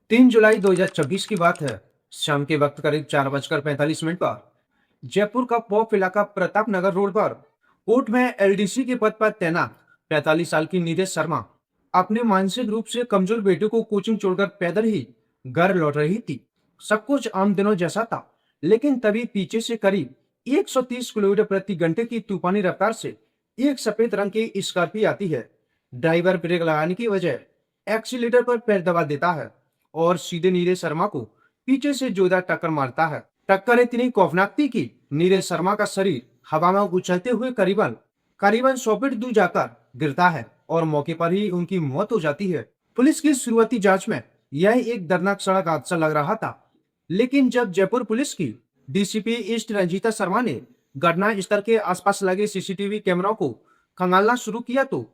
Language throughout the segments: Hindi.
3 जुलाई 2026 की बात है। शाम के वक्त करीब 4:45 पर जयपुर का पॉप इलाका प्रताप नगर रोड पर कोर्ट में एलडीसी के पद पर तैनात 45 साल की नीरज शर्मा अपने मानसिक रूप से कमजोर बेटे को कोचिंग छोड़कर पैदल ही घर लौट रही थी। सब कुछ आम दिनों जैसा था, लेकिन तभी पीछे से करीब 130 किलोमीटर प्रति घंटे की तूफानी रफ्तार से एक सफेद रंग की स्कॉर्पियो आती है। ड्राइवर ब्रेक लगाने की वजह एक्सीलेटर पर पैर दबा देता है और सीधे नीरज शर्मा को पीछे से जोरदार टक्कर मारता है। टक्कर इतनी खौफनाक थी कि नीरज शर्मा का शरीर हवा में उछलते हुए करीबन करीबन 100 फीट दूर जाकर गिरता है और मौके पर ही उनकी मौत हो जाती है। पुलिस की शुरुआती जांच में यह एक दर्दनाक सड़क हादसा लग रहा था, लेकिन जब जयपुर पुलिस की डीसीपी ईस्ट रंजीता शर्मा ने घटना स्थल के आसपास लगे सीसीटीवी कैमरों को खंगालना शुरू किया तो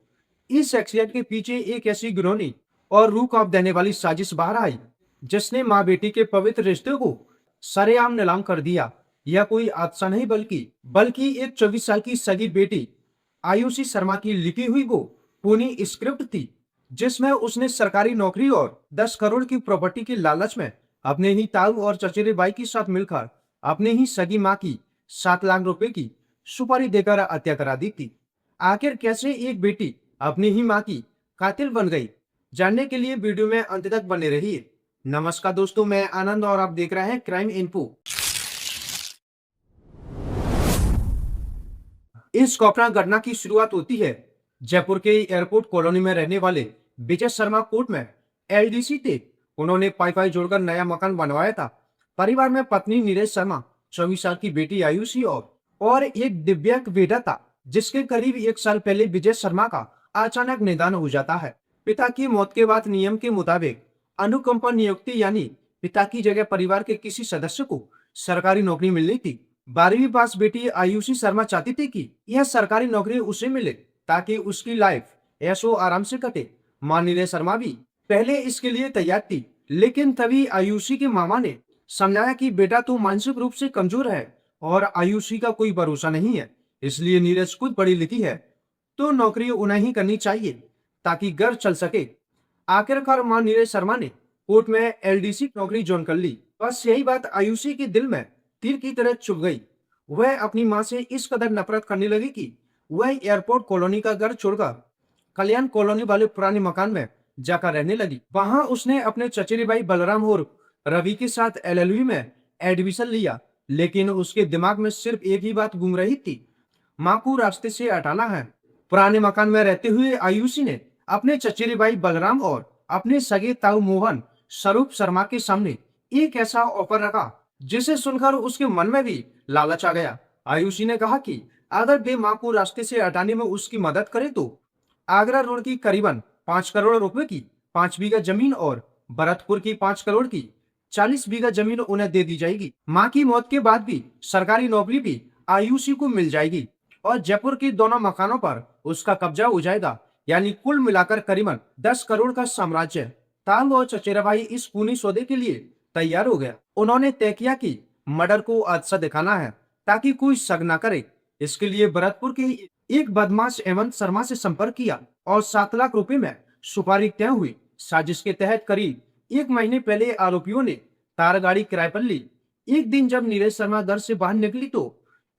इस एक्सीडेंट के पीछे एक ऐसी घिनौनी और रूह कांप देने वाली साजिश बाहर आई, जिसने माँ बेटी के पवित्र रिश्ते को सरेआम नीलाम कर दिया। यह कोई हादसा नहीं बल्कि बल्कि एक 24 साल की सगी बेटी आयुषी शर्मा की लिखी हुई वो पूरी स्क्रिप्ट थी, जिसमें उसने सरकारी नौकरी और 10 करोड़ की प्रॉपर्टी के लालच में अपने ही ताऊ और चचेरे भाई के साथ मिलकर अपने ही सगी माँ की 7 लाख रुपए की सुपारी देकर हत्या करा दी थी। आखिर कैसे एक बेटी अपनी ही माँ की कातिल बन गई, जानने के लिए वीडियो में अंत तक बने रहिए। नमस्कार दोस्तों, मैं आनंद और आप देख रहे हैं क्राइम इन्फो। इस खौफनाक घटना की शुरुआत होती है जयपुर के एयरपोर्ट कॉलोनी में रहने वाले विजय शर्मा कोर्ट में एलडीसी थे। उन्होंने पाई पाई जोड़कर नया मकान बनवाया था। परिवार में पत्नी नीरज शर्मा, 24 साल की बेटी आयुषी और एक दिव्यांग बेटा था, जिसके करीब 1 साल पहले विजय शर्मा का अचानक निधन हो जाता है। पिता की मौत के बाद नियम के मुताबिक अनुकंपा नियुक्ति यानी पिता की जगह परिवार के किसी सदस्य को सरकारी नौकरी मिलनी थी। 12वीं पास बेटी आयुषी शर्मा चाहती थी कि यह सरकारी नौकरी उसे मिले ताकि उसकी लाइफ ऐशो आराम से कटे। मां नीरज शर्मा भी पहले इसके लिए तैयार थी, लेकिन तभी आयुषी के मामा ने समझाया कि बेटा तू मानसिक रूप से कमजोर है और आयुषी का कोई भरोसा नहीं है, इसलिए नीरज खुद पढ़ी लिखी है तो नौकरी उन्हें ही करनी चाहिए ताकि घर चल सके। आखिरकार मां नीरज शर्मा ने कोर्ट में एलडीसी नौकरी ज्वाइन कर ली। बस यही बात आयुषी के दिल में तीर की तरह चुभ गई। वह अपनी मां से इस कदर नफरत करने लगी कि वह एयरपोर्ट कॉलोनी का घर छोड़कर कल्याण कॉलोनी वाले पुराने मकान में जाकर रहने लगी। वहां उसने अपने चचेरे भाई बलराम और रवि के साथ एलएलबी में एडमिशन लिया, लेकिन उसके दिमाग में सिर्फ एक ही बात घूम रही थी, मां को रास्ते से हटाना है। पुराने मकान में रहते हुए आयुषी ने अपने चचेरे भाई बलराम और अपने सगे ताऊ मोहन स्वरूप शर्मा के सामने एक ऐसा ऑफर रखा जिसे सुनकर उसके मन में भी लालच आ गया। आयुषी ने कहा कि अगर वे मां को रास्ते से हटाने में उसकी मदद करे तो आगरा रोड की करीबन 5 करोड़ रुपए की 5 बीघा जमीन और भरतपुर की 5 करोड़ की 40 बीघा जमीन उन्हें दे दी जाएगी। मां की मौत के बाद भी सरकारी नौकरी भी आयुषी को मिल जाएगी और जयपुर के दोनों मकानों पर उसका कब्जा हो जाएगा, यानी कुल मिलाकर करीबन 10 करोड़ का साम्राज्य। ताऊ और चचेरा भाई इस पूरी सौदे के लिए तैयार हो गया। उन्होंने तय किया कि मर्डर को अच्छा दिखाना है ताकि कोई शक न करे। इसके लिए भरतपुर के एक बदमाश हेमंत शर्मा से संपर्क किया और 7 लाख रुपए में सुपारी तय हुई। साजिश के तहत करीब 1 महीने पहले आरोपियों ने तार गाड़ी किराए पर ली। एक दिन जब नीरज शर्मा घर से बाहर निकली तो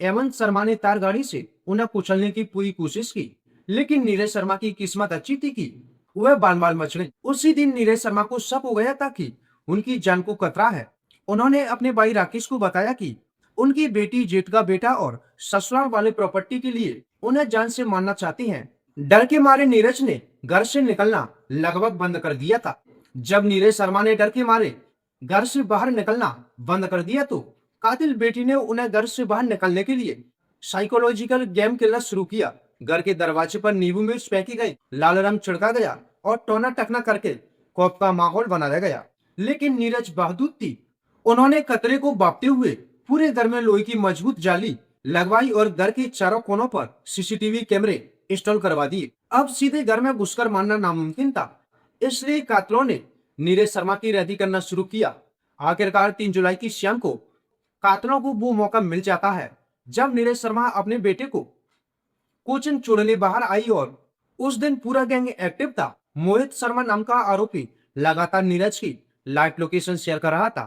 हेमंत शर्मा ने तार गाड़ी से उन्हें कुचलने की पूरी कोशिश की, लेकिन नीरज शर्मा की किस्मत अच्छी थी कि वह बाल बाल मच गई। उसी दिन नीरज शर्मा को शक हो गया था कि उनकी जान को खतरा है। उन्होंने अपने भाई राकेश को बताया कि उनकी बेटी, जेठ का बेटा और ससुराल वाले प्रॉपर्टी के लिए उन्हें जान से मारना चाहती हैं। डर के मारे नीरज ने घर से निकलना लगभग बंद कर दिया था। जब नीरज शर्मा ने डर के मारे घर से बाहर निकलना बंद कर दिया तो कातिल बेटी ने उन्हें घर से बाहर निकलने के लिए साइकोलॉजिकल गेम खेलना शुरू किया। घर के दरवाजे पर नींबू मिर्च फेंकी गई, लाल रंग छिड़का गया और टोना टकना करके खौफ का माहौल बनाया गया। लेकिन नीरज बहादुर थी। उन्होंने खतरे को भांपते हुए पूरे घर में लोहे की मजबूत जाली लगवाई और घर के चारों कोनों पर सीसीटीवी कैमरे इंस्टॉल करवा दिए। अब सीधे घर में घुसकर मारना नामुमकिन था, इसलिए कातिलों ने नीरज शर्मा की रैदी करना शुरू किया। आखिरकार 3 जुलाई की शाम को कातिलों को वो मौका मिल जाता है जब नीरज शर्मा अपने बेटे को कोचिंग छोड़ने बाहर आई और उस दिन पूरा गैंग एक्टिव था। मोहित शर्मा नाम का आरोपी लगातार नीरज की लाइव लोकेशन शेयर कर रहा था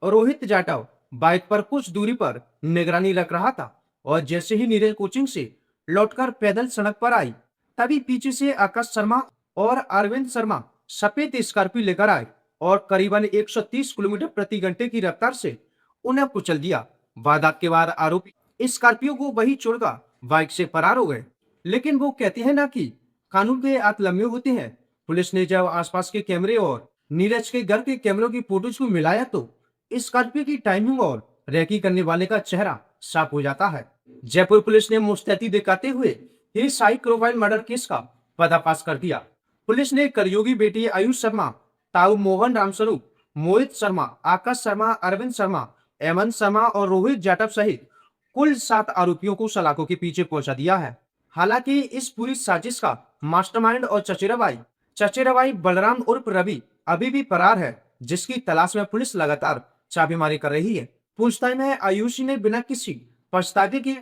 और रोहित जाटव बाइक पर कुछ दूरी पर निगरानी रख रहा था। और जैसे ही नीरज कोचिंग से लौटकर पैदल सड़क पर आई, तभी पीछे से आकाश शर्मा और अरविंद शर्मा सफेद स्कॉर्पियो लेकर आए और करीबन 130 किलोमीटर प्रति घंटे की रफ्तार से उन्हें कुचल दिया। वारदात के बाद आरोपी स्कॉर्पियो को वही छोड़कर बाइक से फरार हो गए। लेकिन वो कहते हैं ना कि कानून के हाथ लंबे होते हैं। पुलिस ने जब आसपास के कैमरे और नीरज के घर के कैमरों की फोटोज को मिलाया तो स्कॉर्पियो की टाइमिंग और रेकी करने वाले का चेहरा साफ हो जाता है। जयपुर पुलिस ने मुस्तैदी दिखाते हुए इस हाई प्रोफाइल मर्डर केस का पर्दाफाश कर दिया। पुलिस ने करयोगी बेटी आयुष शर्मा, ताऊ मोहन रामस्वरूप, मोहित शर्मा, आकाश शर्मा, अरविंद शर्मा, हेमंत शर्मा और रोहित जाटव सहित कुल 7 आरोपियों को सलाखों के पीछे पहुंचा दिया है। हालांकि इस पूरी साजिश का मास्टरमाइंड और चचेराबाई बलराम उर्फ रवि अभी भी फरार है, जिसकी तलाश में पुलिस लगातार छापेमारी कर रही है। पूछताछ में आयुषी ने बिना किसी पछतावे के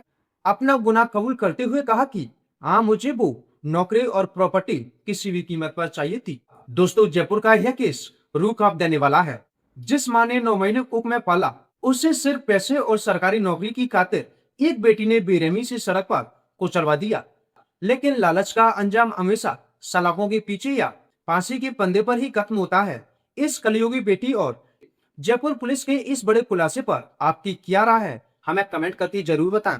अपना गुनाह कबूल करते हुए कहा कि हाँ, मुझे वो नौकरी और प्रॉपर्टी किसी भी कीमत पर चाहिए थी। दोस्तों, जयपुर का यह केस रूह कांप देने वाला है। जिस मां ने 9 महीने कुक में पाला, उसे सिर्फ पैसे और सरकारी नौकरी की खातिर एक बेटी ने बेरहमी से सड़क पर कुचलवा दिया। लेकिन लालच का अंजाम हमेशा सलाखों के पीछे या फांसी के फंदे पर ही खत्म होता है। इस कलयुगी बेटी और जयपुर पुलिस के इस बड़े खुलासे पर आपकी क्या राय है, हमें कमेंट करके जरूर बताएं।